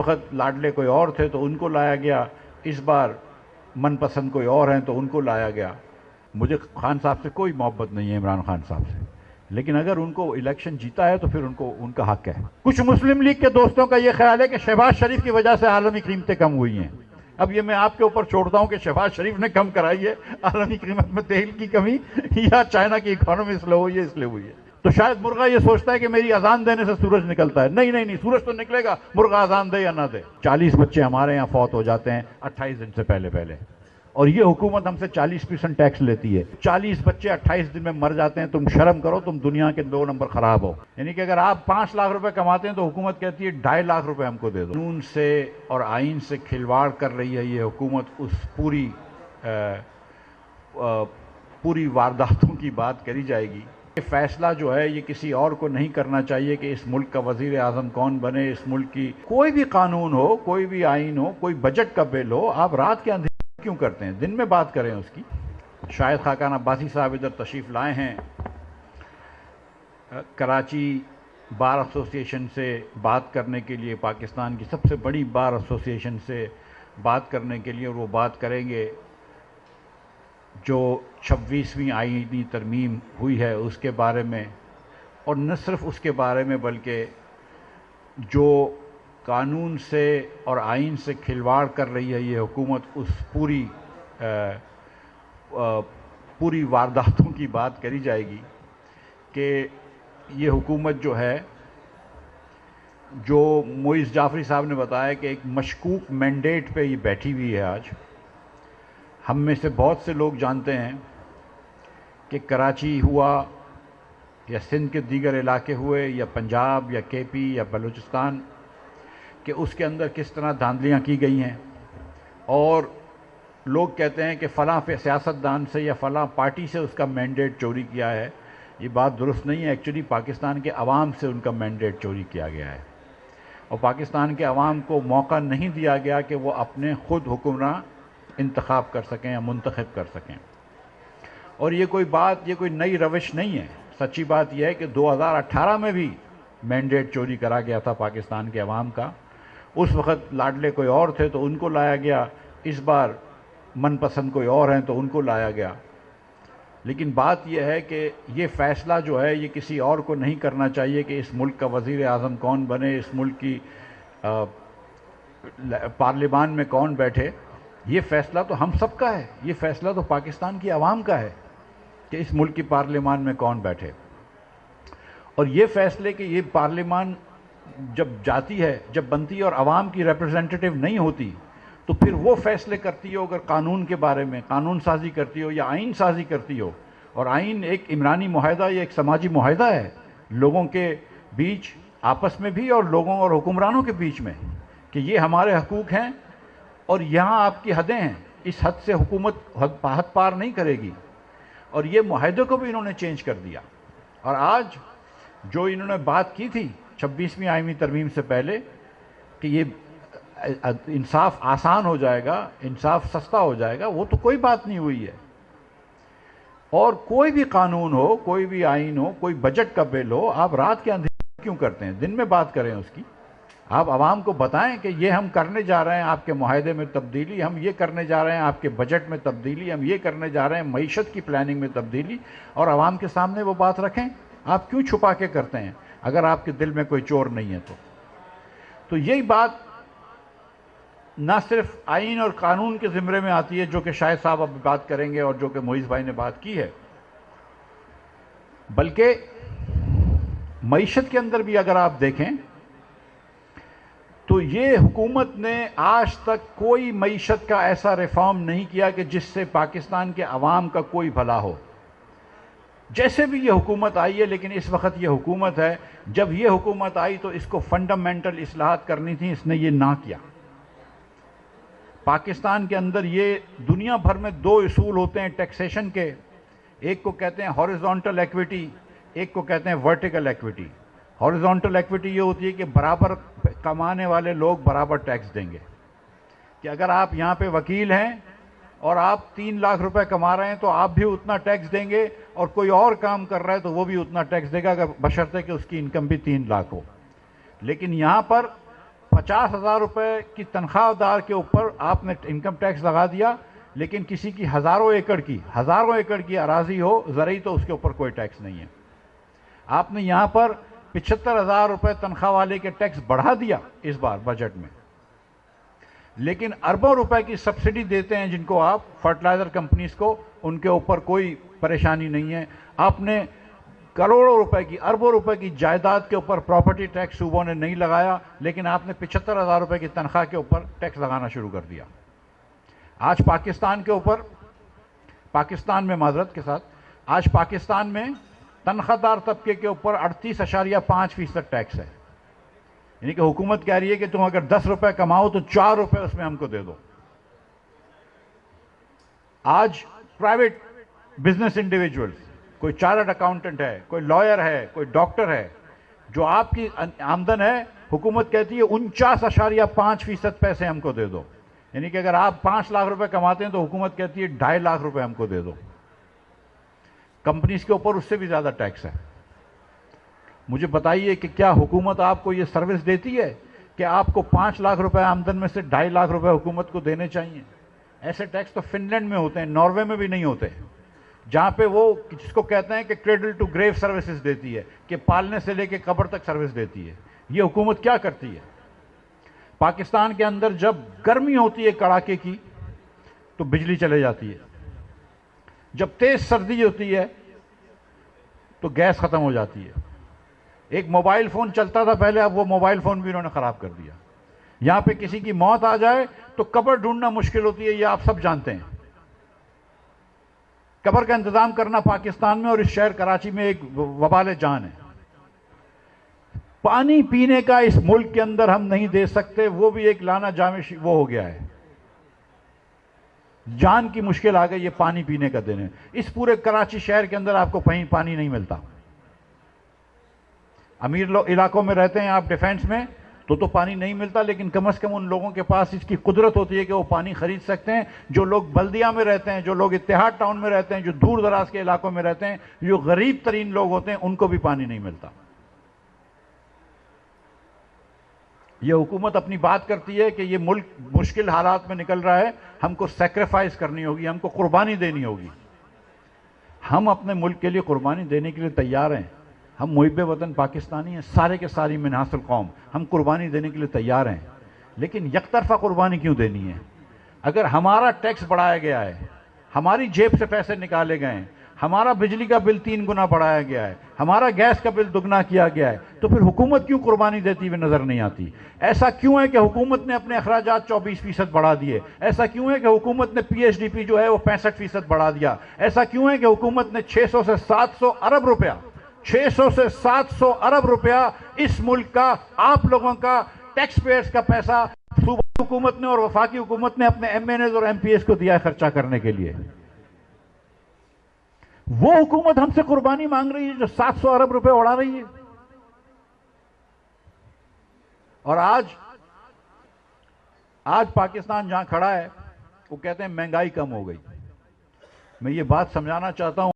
وقت لاڈلے کوئی اور تھے تو ان کو لایا گیا، اس بار من پسند کوئی اور ہیں تو ان کو لایا گیا۔ مجھے خان صاحب سے کوئی محبت نہیں ہے، عمران خان صاحب سے، لیکن اگر ان کو الیکشن جیتا ہے تو پھر ان کا حق ہے۔ کچھ مسلم لیگ کے دوستوں کا یہ خیال ہے کہ شہباز شریف کی وجہ سے عالمی قیمتیں کم ہوئی ہیں۔ اب یہ میں آپ کے اوپر چھوڑتا ہوں کہ شہباز شریف نے کم کرائی ہے عالمی قیمت میں تیل کی کمی، یا چائنا کی اکانومی اس لیے ہوئی ہے اس لیے ہوئی ہے۔ تو شاید مرغہ یہ سوچتا ہے کہ میری اذان دینے سے سورج نکلتا ہے۔ نہیں نہیں نہیں، سورج تو نکلے گا، مرغہ اذان دے یا نہ دے۔ 40 بچے ہمارے یہاں فوت ہو جاتے ہیں 28 دن سے پہلے پہلے، اور یہ حکومت ہم سے 40% ٹیکس لیتی ہے۔ 40 بچے 28 دن میں مر جاتے ہیں۔ تم شرم کرو، تم دنیا کے 2 نمبر خراب ہو۔ یعنی کہ اگر آپ 5 لاکھ روپے کماتے ہیں تو حکومت کہتی ہے 2.5 لاکھ روپے ہم کو دے دو۔ قانون سے اور آئین سے کھلواڑ کر رہی ہے یہ حکومت۔ اس پوری وارداتوں کی بات کری جائے گی۔ یہ فیصلہ جو ہے یہ کسی اور کو نہیں کرنا چاہیے کہ اس ملک کا وزیر اعظم کون بنے۔ اس ملک کی کوئی بھی قانون ہو، کوئی بھی آئین ہو، کوئی بجٹ کا بل ہو، آپ رات کے اندھیرے کیوں کرتے ہیں؟ دن میں بات کریں اس کی۔ شاہد خاقان عباسی صاحب ادھر تشریف لائے ہیں، کراچی بار ایسوسی ایشن سے بات کرنے کے لیے، پاکستان کی سب سے بڑی بار ایسوسی ایشن سے بات کرنے کے لیے، اور وہ بات کریں گے جو 26ویں آئینی ترمیم ہوئی ہے اس کے بارے میں، اور نہ صرف اس کے بارے میں بلکہ جو قانون سے اور آئین سے کھلواڑ کر رہی ہے یہ حکومت، اس پوری وارداتوں کی بات کری جائے گی کہ یہ حکومت جو ہے، جو معیز جعفری صاحب نے بتایا کہ ایک مشکوک مینڈیٹ پہ یہ بیٹھی ہوئی ہے آج۔ ہم میں سے بہت سے لوگ جانتے ہیں کہ کراچی ہوا یا سندھ کے دیگر علاقے ہوئے یا پنجاب یا کے پی یا بلوچستان، کہ اس کے اندر کس طرح دھاندلیاں کی گئی ہیں، اور لوگ کہتے ہیں کہ فلاں سیاستدان سے یا فلاں پارٹی سے اس کا مینڈیٹ چوری کیا ہے۔ یہ بات درست نہیں ہے۔ ایکچولی پاکستان کے عوام سے ان کا مینڈیٹ چوری کیا گیا ہے، اور پاکستان کے عوام کو موقع نہیں دیا گیا کہ وہ اپنے خود حکمراں انتخاب کر سکیں یا منتخب کر سکیں۔ اور یہ کوئی نئی روش نہیں ہے۔ سچی بات یہ ہے کہ 2018 میں بھی مینڈیٹ چوری کرا گیا تھا پاکستان کے عوام کا۔ اس وقت لاڈلے کوئی اور تھے تو ان کو لایا گیا، اس بار من پسند کوئی اور ہیں تو ان کو لایا گیا۔ لیکن بات یہ ہے کہ یہ فیصلہ جو ہے یہ کسی اور کو نہیں کرنا چاہیے کہ اس ملک کا وزیر اعظم کون بنے، اس ملک کی پارلیمان میں کون بیٹھے۔ یہ فیصلہ تو ہم سب کا ہے، یہ فیصلہ تو پاکستان کی عوام کا ہے کہ اس ملک کی پارلیمان میں کون بیٹھے۔ اور یہ فیصلے کہ یہ پارلیمان جب جاتی ہے، جب بنتی ہے اور عوام کی ریپرزینٹیٹیو نہیں ہوتی، تو پھر وہ فیصلے کرتی ہو اگر قانون کے بارے میں قانون سازی کرتی ہو یا آئین سازی کرتی ہو۔ اور آئین ایک عمرانی معاہدہ یا ایک سماجی معاہدہ ہے لوگوں کے بیچ آپس میں بھی اور لوگوں اور حکمرانوں کے بیچ میں، کہ یہ ہمارے حقوق ہیں اور یہاں آپ کی حدیں ہیں، اس حد سے حکومت حد پار نہیں کرے گی۔ اور یہ معاہدے کو بھی انہوں نے چینج کر دیا۔ اور آج جو انہوں نے بات کی تھی 26ویں آئینی ترمیم سے پہلے کہ یہ انصاف آسان ہو جائے گا، انصاف سستا ہو جائے گا، وہ تو کوئی بات نہیں ہوئی ہے۔ اور کوئی بھی قانون ہو، کوئی بھی آئین ہو، کوئی بجٹ کا بل ہو، آپ رات کے اندھیرے کیوں کرتے ہیں؟ دن میں بات کریں اس کی۔ آپ عوام کو بتائیں کہ یہ ہم کرنے جا رہے ہیں آپ کے معاہدے میں تبدیلی، ہم یہ کرنے جا رہے ہیں آپ کے بجٹ میں تبدیلی، ہم یہ کرنے جا رہے ہیں معیشت کی پلاننگ میں تبدیلی، اور عوام کے سامنے وہ بات رکھیں۔ آپ کیوں چھپا کے کرتے ہیں اگر آپ کے دل میں کوئی چور نہیں ہے تو یہی بات نہ صرف آئین اور قانون کے زمرے میں آتی ہے، جو کہ شاہد صاحب اب بات کریں گے اور جو کہ معیز بھائی نے بات کی ہے، بلکہ معیشت کے اندر بھی اگر آپ دیکھیں تو یہ حکومت نے آج تک کوئی معیشت کا ایسا ریفارم نہیں کیا کہ جس سے پاکستان کے عوام کا کوئی بھلا ہو۔ جیسے بھی یہ حکومت آئی ہے، لیکن اس وقت یہ حکومت ہے، جب یہ حکومت آئی تو اس کو فنڈامنٹل اصلاحات کرنی تھی، اس نے یہ نہ کیا۔ پاکستان کے اندر یہ دنیا بھر میں 2 اصول ہوتے ہیں ٹیکسیشن کے، ایک کو کہتے ہیں ہاریزونٹل ایکویٹی، ایک کو کہتے ہیں ورٹیکل ایکویٹی۔ ہاریزونٹل ایکویٹی یہ ہوتی ہے کہ برابر کمانے والے لوگ برابر ٹیکس دیں گے، کہ اگر آپ یہاں پہ وکیل ہیں اور آپ 3 لاکھ روپے کما رہے ہیں تو آپ بھی اتنا ٹیکس دیں گے، اور کوئی اور کام کر رہا ہے تو وہ بھی اتنا ٹیکس دے گا، بشرطے کہ اس کی انکم بھی 3 لاکھ ہو۔ لیکن یہاں پر 50,000 روپے کی تنخواہ دار کے اوپر آپ نے انکم ٹیکس لگا دیا، لیکن کسی کی ہزاروں ایکڑ کی اراضی ہو زرعی تو اس کے اوپر کوئی ٹیکس نہیں ہے۔ آپ نے یہاں پر 75,000 روپے تنخواہ والے کے ٹیکس بڑھا دیا اس بار بجٹ میں، لیکن اربوں روپے کی سبسڈی دیتے ہیں جن کو آپ فرٹیلائزر کمپنیز کو، ان کے اوپر کوئی پریشانی نہیں ہے۔ آپ نے کروڑوں روپے کی، اربوں روپے کی جائیداد کے اوپر پراپرٹی ٹیکس صوبوں نے نہیں لگایا، لیکن آپ نے 75,000 روپے کی تنخواہ کے اوپر ٹیکس لگانا شروع کر دیا۔ آج پاکستان میں معذرت کے ساتھ، آج پاکستان میں تنخواہ دار طبقے کے اوپر 38.5% ٹیکس ہے، یعنی کہ حکومت کہہ رہی ہے کہ تم اگر 10 روپے کماؤ تو 4 روپے اس میں ہم کو دے دو۔ آج پرائیویٹ بزنس انڈیویجولز، کوئی چارٹرڈ اکاؤنٹنٹ ہے، کوئی لائر ہے، کوئی ڈاکٹر ہے، جو آپ کی آمدن ہے، حکومت کہتی ہے 49.5% پیسے ہم کو دے دو، یعنی کہ اگر آپ 5 لاکھ روپے کماتے ہیں تو حکومت کہتی ہے 2.5 لاکھ روپے ہم کو دے دو۔ کمپنیز کے اوپر اس سے بھی زیادہ ٹیکس ہے۔ مجھے بتائیے کہ کیا حکومت آپ کو یہ سروس دیتی ہے کہ آپ کو 5 لاکھ روپے آمدن میں سے 2.5 لاکھ روپے حکومت کو دینے چاہیے؟ ایسے ٹیکس تو فن لینڈ میں ہوتے ہیں، ناروے میں بھی نہیں ہوتے، جہاں پہ وہ جس کو کہتے ہیں کہ کریڈل ٹو گریو سروسز دیتی ہے، کہ پالنے سے لے کے قبر تک سروس دیتی ہے۔ یہ حکومت کیا کرتی ہے؟ پاکستان کے اندر جب گرمی ہوتی ہے کڑاکے کی تو بجلی چلے جاتی ہے، جب تیز سردی ہوتی ہے تو گیس ختم ہو جاتی ہے۔ ایک موبائل فون چلتا تھا پہلے، اب وہ موبائل فون بھی انہوں نے خراب کر دیا۔ یہاں پہ کسی کی موت آ جائے تو قبر ڈھونڈنا مشکل ہوتی ہے، یہ آپ سب جانتے ہیں۔ قبر کا انتظام کرنا پاکستان میں اور اس شہر کراچی میں ایک وبال جان ہے۔ پانی پینے کا اس ملک کے اندر ہم نہیں دے سکتے، وہ بھی ایک لانا جامع وہ ہو گیا ہے، جان کی مشکل آ گئی یہ پانی پینے کا دینے۔ اس پورے کراچی شہر کے اندر آپ کو کہیں پانی نہیں ملتا۔ امیر علاقوں میں رہتے ہیں آپ ڈیفینس میں تو پانی نہیں ملتا، لیکن کم از کم ان لوگوں کے پاس اس کی قدرت ہوتی ہے کہ وہ پانی خرید سکتے ہیں۔ جو لوگ بلدیہ میں رہتے ہیں، جو لوگ اتحاد ٹاؤن میں رہتے ہیں، جو دور دراز کے علاقوں میں رہتے ہیں، جو غریب ترین لوگ ہوتے ہیں، ان کو بھی پانی نہیں ملتا۔ یہ حکومت اپنی بات کرتی ہے کہ یہ ملک مشکل حالات میں نکل رہا ہے، ہم کو سیکریفائز کرنی ہوگی، ہم کو قربانی دینی ہوگی۔ ہم اپنے ملک کے لیے قربانی دینے کے لیے تیار ہیں۔ ہم محب وطن پاکستانی ہیں، سارے کے ساری من حاصل قوم، ہم قربانی دینے کے لیے تیار ہیں، لیکن یک طرفہ قربانی کیوں دینی ہے؟ اگر ہمارا ٹیکس بڑھایا گیا ہے، ہماری جیب سے پیسے نکالے گئے ہیں، ہمارا بجلی کا بل 3 گنا بڑھایا گیا ہے، ہمارا گیس کا بل 2 کیا گیا ہے، تو پھر حکومت کیوں قربانی دیتی ہوئے نظر نہیں آتی؟ ایسا کیوں ہے کہ حکومت نے اپنے اخراجات 24% بڑھا دیے؟ ایسا کیوں ہے کہ حکومت نے پی ایچ ڈی پی جو ہے وہ 65% بڑھا دیا؟ ایسا کیوں ہے کہ حکومت نے 600 سے 700 ارب روپیہ 600 سے 700 ارب روپیہ اس ملک کا، آپ لوگوں کا، ٹیکس پیئرز کا پیسہ صوبائی حکومت نے اور وفاقی حکومت نے اپنے ایم این ایز اور ایم پی ایز کو دیا ہے خرچہ کرنے کے لیے؟ وہ حکومت ہم سے قربانی مانگ رہی ہے جو 700 ارب روپے اڑا رہی ہے۔ اور آج پاکستان جہاں کھڑا ہے وہ کہتے ہیں مہنگائی کم ہو گئی۔ میں یہ بات سمجھانا چاہتا ہوں